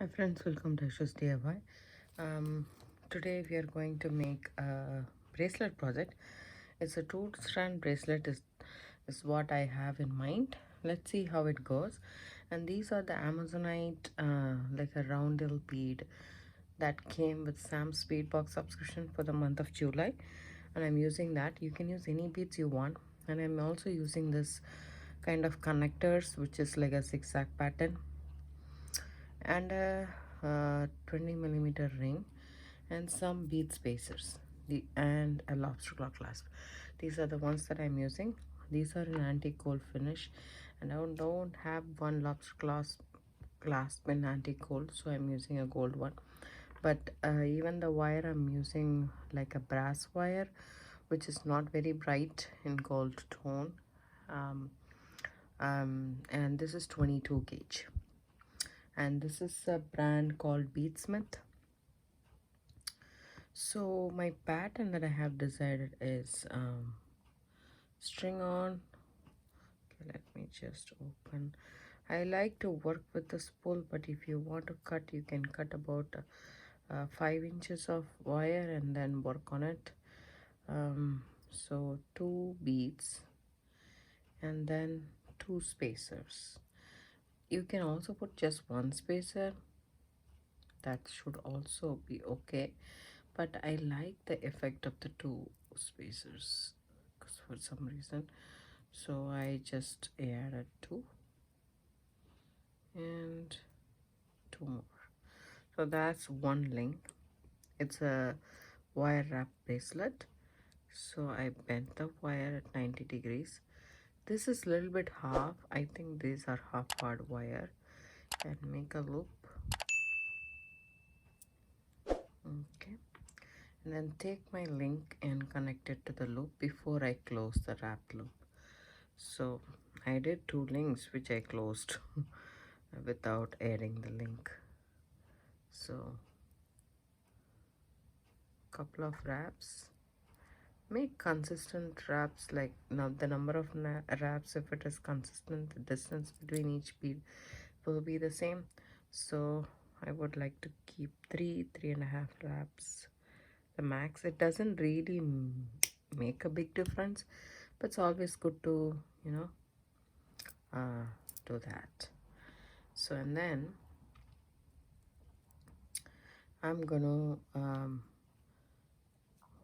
Hi friends, welcome to Aishusdiy. Today we are going to make a bracelet project. It's a two-strand bracelet is what I have in mind. Let's see how it goes. And these are the Amazonite like a roundel bead that came with Sam's Bead Box subscription for the month of July. And I'm using that. You can use any beads you want. And I'm also using this kind of connectors, which is like a zigzag pattern, and a 20 millimeter ring and some bead spacers and a lobster claw clasp. These are the ones that I'm using. These are in antique gold finish, and I don't have one lobster clasp in antique gold, so I'm using a gold one. But even the wire, I'm using like a brass wire, which is not very bright in gold tone. um, and this is 22 gauge, and this is a brand called Beadsmith. So my pattern that I have decided is string on. Okay, let me just open. I like to work with the spool, but if you want to cut, you can cut about 5 inches of wire and then work on it. So 2 beads and then 2 spacers. You can also put just one spacer. That should also be okay, but I like the effect of the 2 spacers for some reason, so I just added 2 and 2 more. So that's one link. It's a wire wrap bracelet, so I bent the wire at 90 degrees. This is a little bit half. I think these are half hard wire, and make a loop. Okay, and then take my link and connect it to the loop before I close the wrap loop. So I did 2 links which I closed without adding the link. So couple of wraps. Make consistent wraps, like now the number of wraps, if it is consistent, the distance between each bead will be the same. So I would like to keep 3.5 wraps the max. It doesn't really make a big difference, but it's always good to do that. So, and then I'm gonna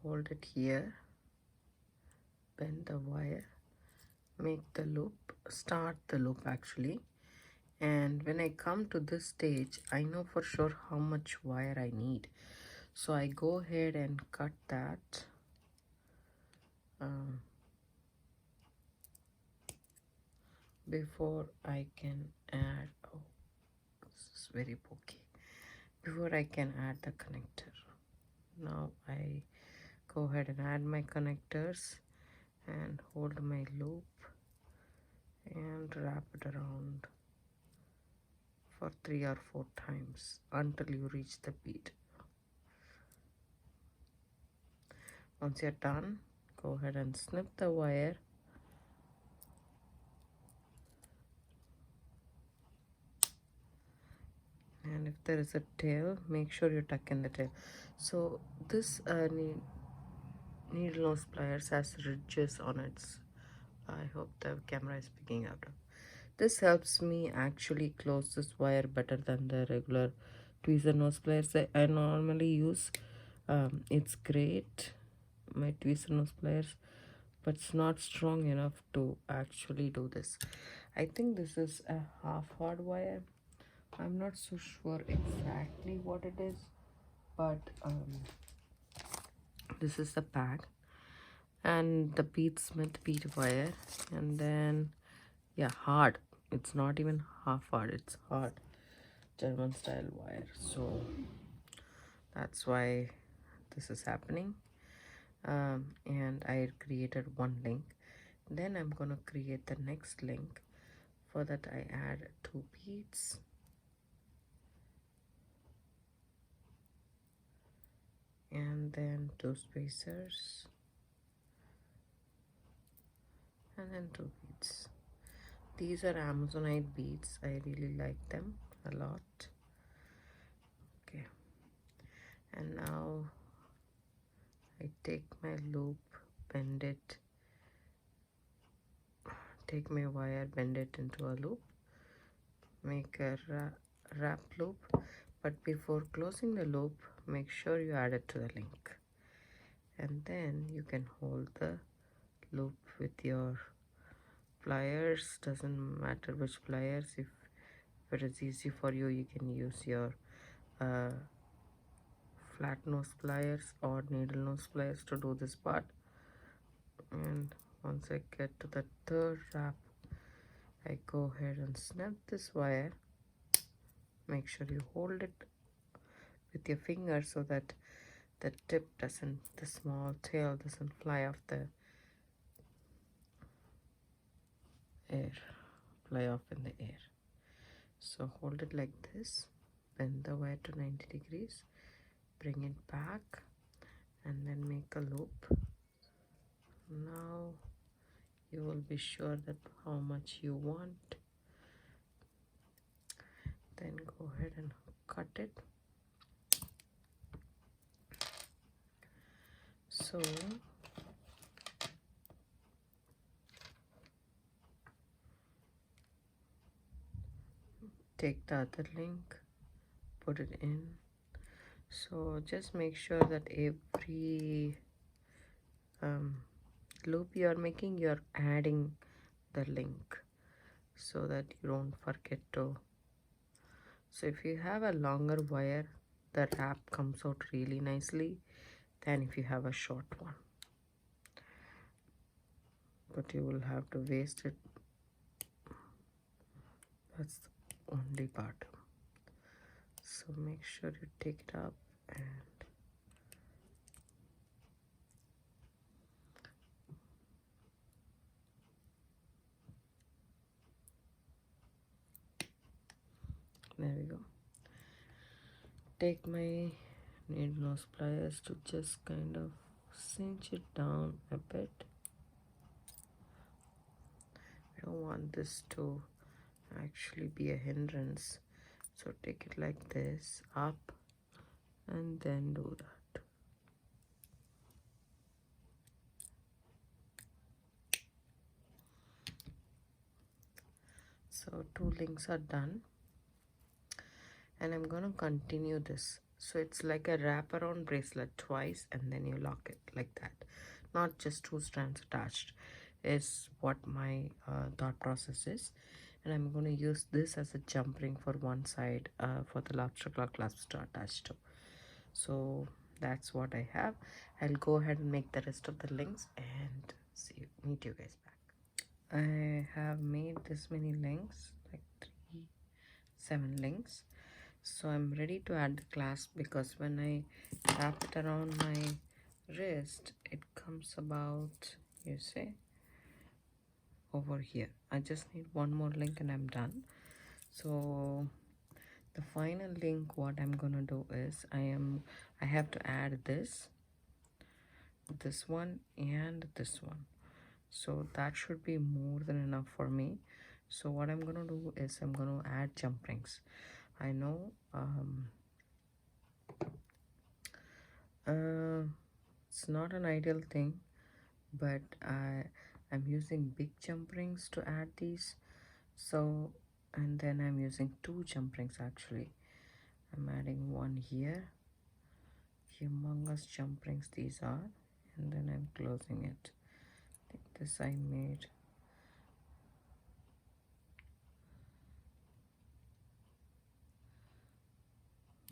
hold it here, bend the wire, make the loop, start the loop actually, and when I come to this stage, I know for sure how much wire I need, so I go ahead and cut that. Before I can add, oh, this is very pokey, before I can add the connector. Now I go ahead and add my connectors and hold my loop and wrap it around for 3 or 4 times until you reach the bead. Once you're done, go ahead and snip the wire and if there is a tail, make sure you tuck in the tail. So this needle nose pliers has ridges on its, I hope the camera is picking up. This helps me actually close this wire better than the regular tweezer nose pliers that I normally use. It's great, my tweezer nose pliers, but it's not strong enough to actually do this. I think this is a half hard wire. I'm not so sure exactly what it is, but this is the pad and the Beadsmith bead wire, and then yeah, hard. It's not even half hard, it's hard German style wire. So that's why this is happening. And I created one link. Then I'm gonna create the next link. For that I add 2 beads and then 2 spacers and then 2 beads. These are Amazonite beads. I really like them a lot. take my loop, bend it, take my wire, bend it into a loop, make a wrap loop, but before closing the loop, make sure you add it to the link, and then you can hold the loop with your pliers. Doesn't matter which pliers. If it is easy for you, you can use your flat nose pliers or needle nose pliers to do this part. And once I get to the third wrap, I go ahead and snap this wire. Make sure you hold it with your finger so that the tip doesn't, the small tail doesn't fly off the air, fly off in the air. So hold it like this, bend the wire to 90 degrees, bring it back, and then make a loop. Now you will be sure that how much you want. Then go ahead and cut it. So take the other link, put it in. So just make sure that every loop you are making, you're adding the link so that you don't forget to. So if you have a longer wire, the wrap comes out really nicely than if you have a short one, but you will have to waste it. That's the only part. So make sure you take it up and there we go. Take my needle nose pliers to just kind of cinch it down a bit. I don't want this to actually be a hindrance, so take it like this, up, and then do that. So 2 links are done, and I'm gonna continue this. So it's like a wraparound bracelet twice, and then you lock it like that, not just 2 strands attached, is what my thought process is. And I'm going to use this as a jump ring for one side for the lobster claw clasps to attach to. So that's what I have. I'll go ahead and make the rest of the links and meet you guys back. I have made this many links, like 7 links. So I'm ready to add the clasp, because when I wrap it around my wrist, it comes about, you see, over here. I just need one more link and I'm done. So the final link, what I'm gonna do is I have to add this one and this one, so that should be more than enough for me. So what I'm gonna do is I'm gonna add jump rings. I know it's not an ideal thing, but I'm using big jump rings to add these. So, and then I'm using 2 jump rings actually. I'm adding one here, humongous jump rings these are, and then I'm closing it. I think this I made.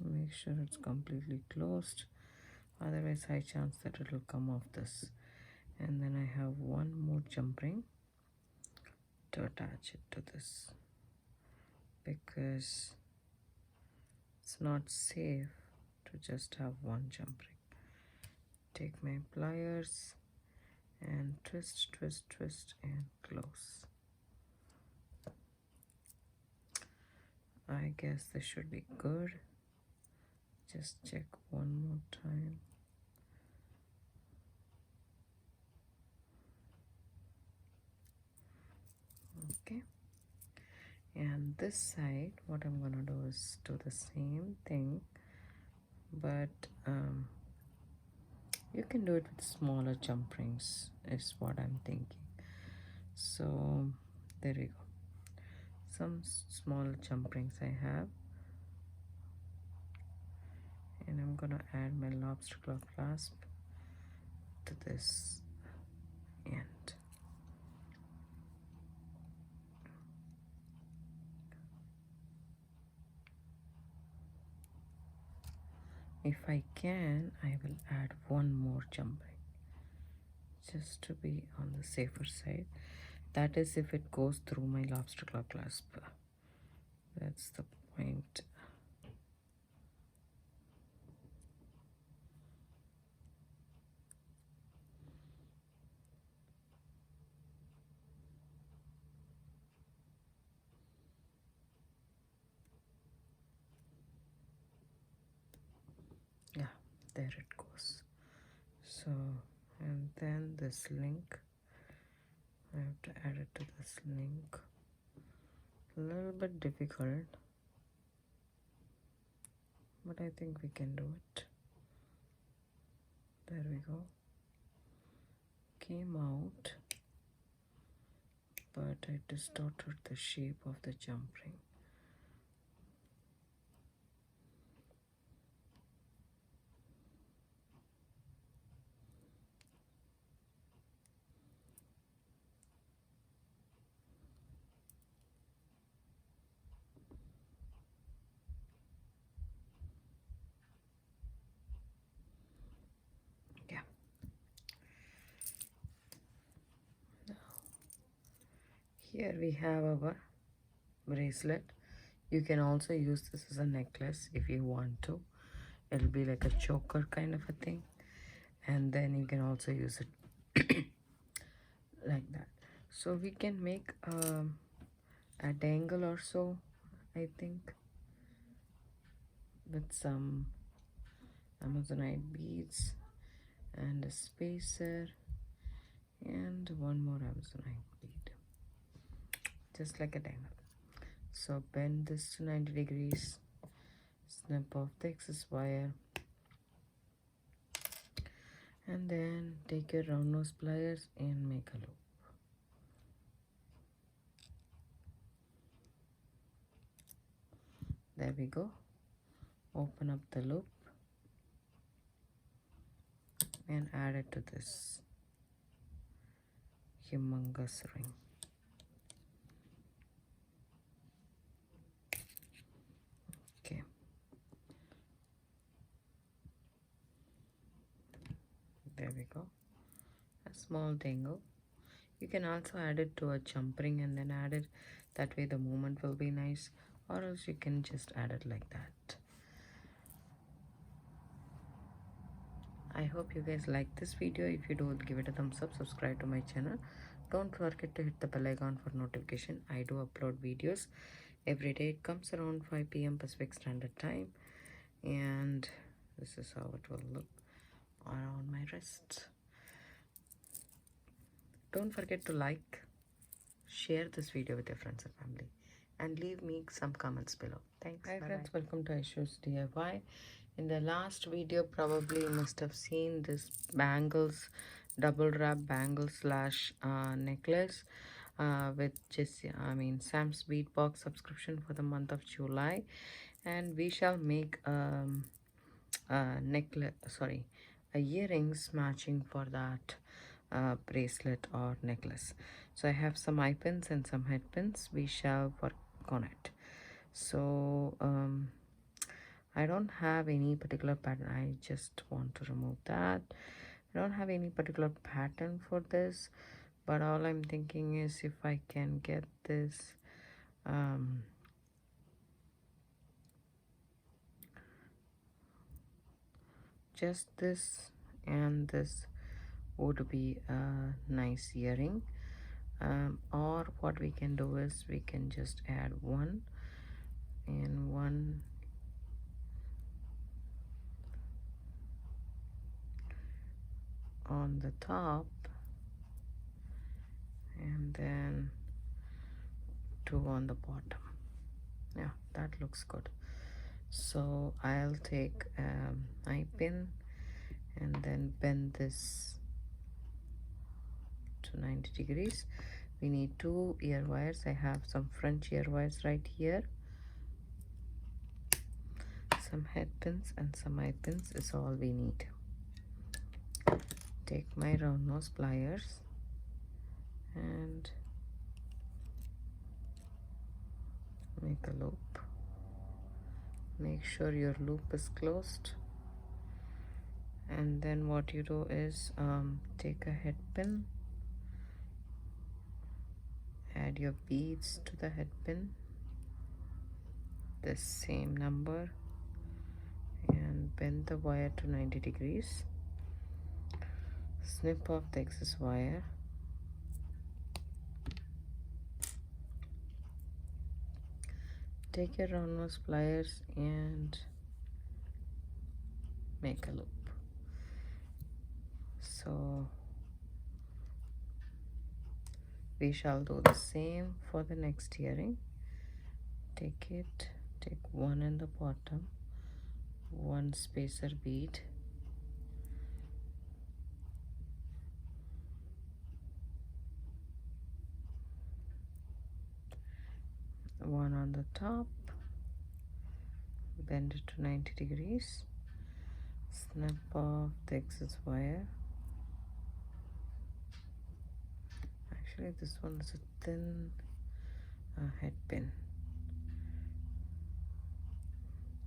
Make sure it's completely closed, otherwise high chance that it will come off this. And then I have one more jump ring to attach it to this, because it's not safe to just have one jump ring. Take my pliers and twist, twist, twist, and close. I guess this should be good. Just check one more time. Okay, and this side, what I'm gonna do is do the same thing, but You can do it with smaller jump rings is what I'm thinking. So there we go. Some small jump rings I have, and I'm gonna add my lobster claw clasp to this end. If I can, I will add one more jump ring just to be on the safer side. That is if it goes through my lobster claw clasp. That's the point. Yeah, there it goes. So, and then this link, I have to add it to this link. A little bit difficult, but I think we can do it. There we go. Came out, but I distorted the shape of the jump ring. Yeah. Now, here we have our bracelet. You can also use this as a necklace if you want to. It'll be like a choker kind of a thing, and then you can also use it like that. So we can make a dangle or so, I think, with some Amazonite beads and a spacer and one more Amazonite bead, just like a dangle. So bend this to 90 degrees, snip off the excess wire, and then take your round nose pliers and make a loop. There we go. Open up the loop and add it to this humongous ring. Okay. There we go. A small dangle. You can also add it to a jump ring and then add it. That way the movement will be nice. Or else you can just add it like that. I hope you guys like this video. If you do, give it a thumbs up, subscribe to my channel. Don't forget to hit the bell icon for notification. I do upload videos every day. It comes around 5 p.m. Pacific Standard Time. And this is how it will look around my wrist. Don't forget to like, share this video with your friends and family, and leave me some comments below. Thanks. Hi friends, welcome to Aishusdiy. In the last video, probably you must have seen this bangles, double wrap bangle slash necklace with Sam's bead box subscription for the month of July, and we shall make a earrings matching for that bracelet or necklace. So I have some eye pins and some head pins. We shall work on it. So I don't have any particular pattern. I just want to remove that. I don't have any particular pattern for this, but all I'm thinking is if I can get this just this and this would be a nice earring. Or what we can do is we can just add one and one on the top and then two on the bottom. Yeah, that looks good. So I'll take eye pin and then bend this to 90 degrees. We need 2 ear wires. I have some French ear wires right here. Some head pins and some eye pins is all we need. Take my round nose pliers and make a loop. Make sure your loop is closed, and then what you do is take a head pin, add your beads to the head pin, the same number, and bend the wire to 90 degrees. Snip off the excess wire. Take your round nose pliers and make a loop. So we shall do the same for the next earring. Take one in the bottom, one spacer bead, one on the top, bend it to 90 degrees, snip off the excess wire. Actually, this one is a thin head pin.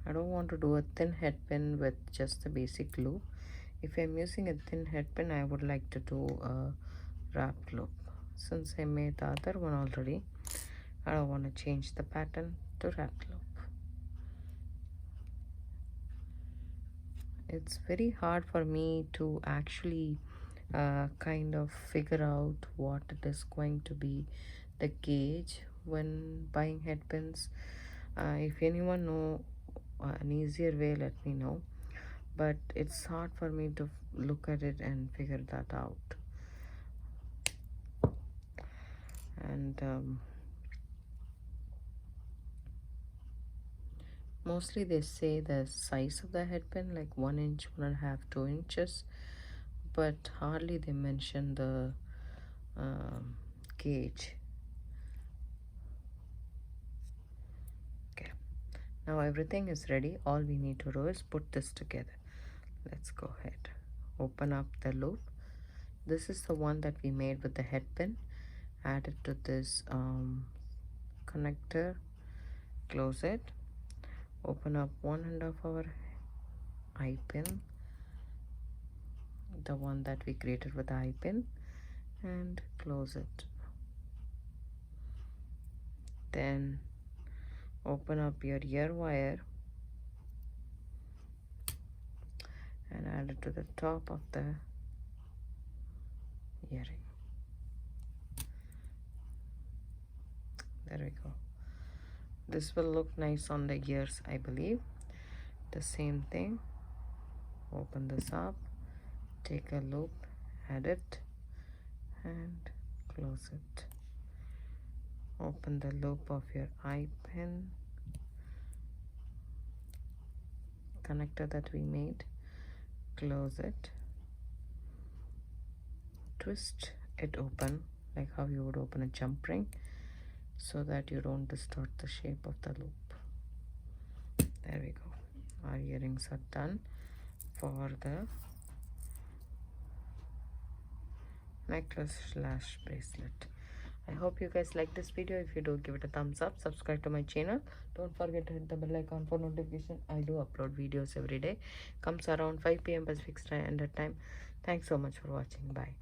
I don't want to do a thin head pin with just the basic loop. If I'm using a thin head pin, I would like to do a wrapped loop. Since I made the other one already, I don't want to change the pattern to wrapped loop. It's very hard for me to actually kind of figure out what it is going to be the gauge when buying head pins. If anyone know an easier way, let me know, but it's hard for me to look at it and figure that out. And mostly they say the size of the head pin, like 1 inch, 1.5, 2 inches, but hardly they mention the gauge. Okay, now everything is ready. All we need to do is put this together. Let's go ahead, open up the loop. This is the one that we made with the head pin. Add it to this connector, close it, open up one end of our eye pin, the one that we created with the eye pin, and close it. Then open up your ear wire and add it to the top of the earring. There we go. This will look nice on the ears, I believe. The same thing, open this up, take a loop, add it, and close it. Open the loop of your eye pin connector that we made, close it, twist it open like how you would open a jump ring, so that you don't distort the shape of the loop. There we go. Our earrings are done for the necklace slash bracelet. I hope you guys like this video. If you do, give it a thumbs up, subscribe to my channel, don't forget to hit the bell icon for notification. I do upload videos every day, comes around 5 p.m. Pacific Standard Time. Thanks so much for watching. Bye.